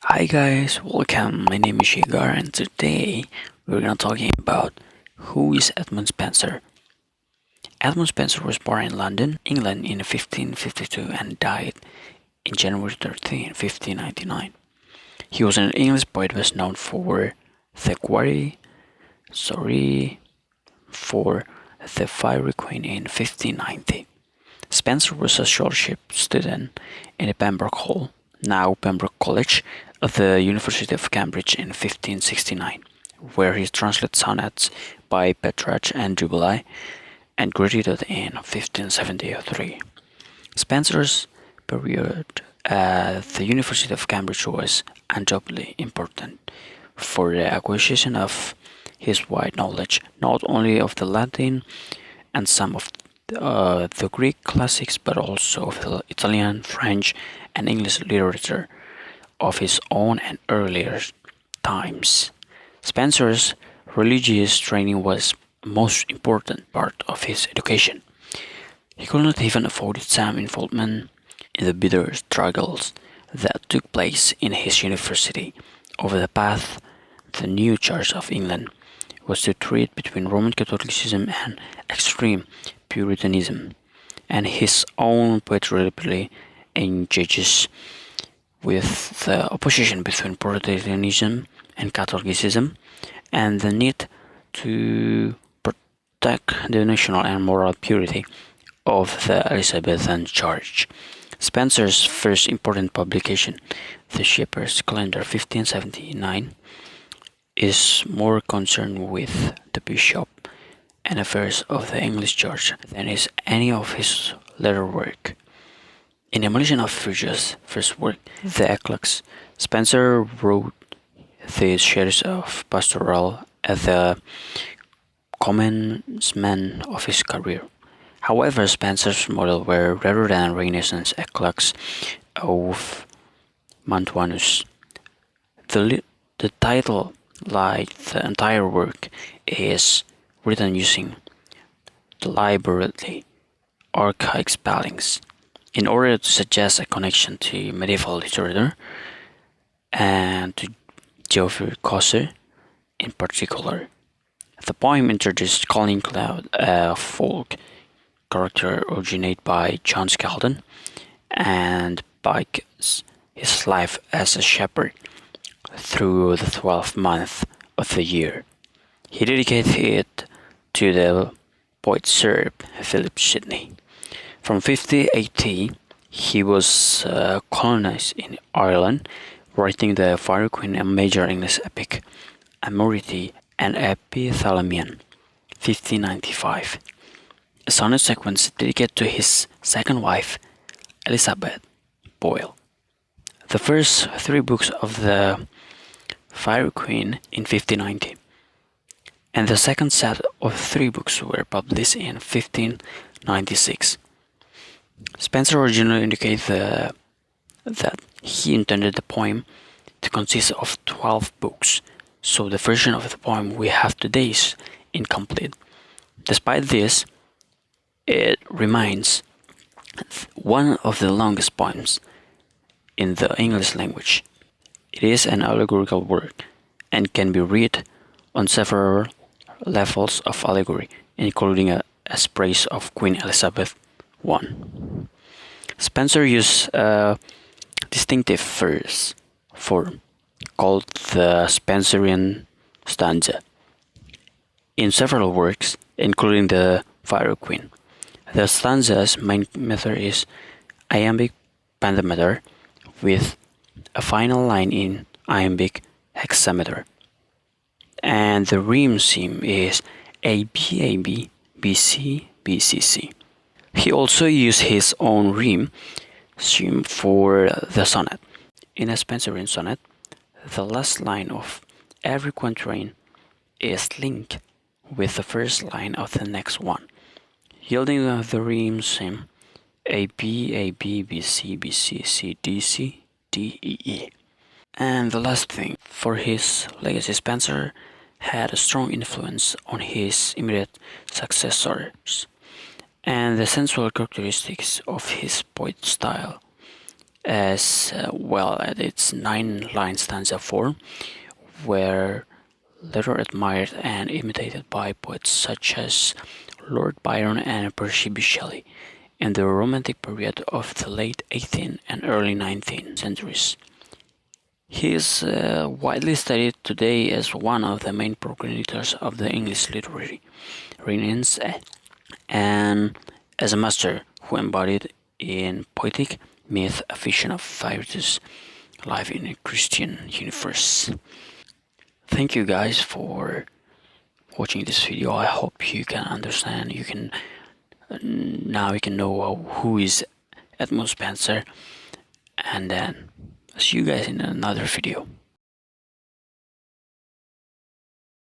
Hi guys, welcome. My name is Shigar, and today we're gonna talking about who is Edmund Spenser. Edmund Spenser was born in London, England in 1552 and died in January 13, 1599. He was an English poet best known for the Quenee, for the Faerie Quenee in 1590. Spenser was a scholarship student in the Pembroke Hall, now Pembroke College, at the University of Cambridge in 1569, where he translated sonnets by Petrarch and Jubilee and graduated in 1573. Spenser's period at the University of Cambridge was undoubtedly important for the acquisition of his wide knowledge, not only of the Latin and some of the Greek classics, but also of the Italian, French, and English literature of his own and earlier times. Spenser's religious training was a most important part of his education. He could not even avoid some involvement in the bitter struggles that took place in his university over the path the new Church of England was to treat between Roman Catholicism and extreme Puritanism, and his own poetry repeatedly engages with the opposition between Puritanism and Catholicism and the need to protect the national and moral purity of the Elizabethan Church. Spenser's first important publication, the Shepheard's Calender 1579, is more concerned with the bishop and affairs of the English Church than is any of his later work. In emulation of Virgil's first work, the Eclogues, Spenser wrote these shares of pastoral at the commencement of his career. However, Spenser's model were rather than Renaissance Eclogues of Mantuanus. The title, like the entire work, is written using deliberately archaic spellings in order to suggest a connection to medieval literature and to Geoffrey Chaucer in particular. The poem introduced Colin Cloud, a folk character originated by John Skelton, and by his life as a shepherd through the 12th month of the year. He dedicated it to the poet Sir Philip Sidney. From 1580, he was colonized in Ireland, writing the Faerie Quenee, a major English epic, Amority and Epithalamion, 1595. A sonnet sequence dedicated to his second wife, Elizabeth Boyle. The first three books of the Faerie Quenee in 1590, and the second set of three books were published in 1596. Spenser originally indicated that he intended the poem to consist of 12 books, so the version of the poem we have today is incomplete. Despite this, it remains one of the longest poems in the English language. It is an allegorical work and can be read on several levels of allegory, including a praise of Queen Elizabeth I. Spenser used a distinctive verse form called the Spenserian stanza in several works, including the Faerie Quenee. The stanza's main meter is iambic pentameter with a final line in iambic hexameter, and the rhyme scheme is AB, BC, BCC. He also used his own rhyme scheme for the sonnet. In a Spenserian sonnet, the last line of every quatrain is linked with the first line of the next one, yielding the rhyme scheme AB, AB, BC, BC, C, DC, D, E, E. And the last thing, for his legacy, Spenser had a strong influence on his immediate successors and the sensual characteristics of his poet style as well as its 9-line stanza form, were later admired and imitated by poets such as Lord Byron and Percy Shelley in the Romantic period of the late 18th and early 19th centuries. He is widely studied today as one of the main progenitors of the English literary Renaissance and as a master who embodied in poetic myth a vision of Faerie's life in a Christian universe. Thank you guys for watching this video. I hope you can understand, you can know who is Edmund Spenser, and then see you guys in another video.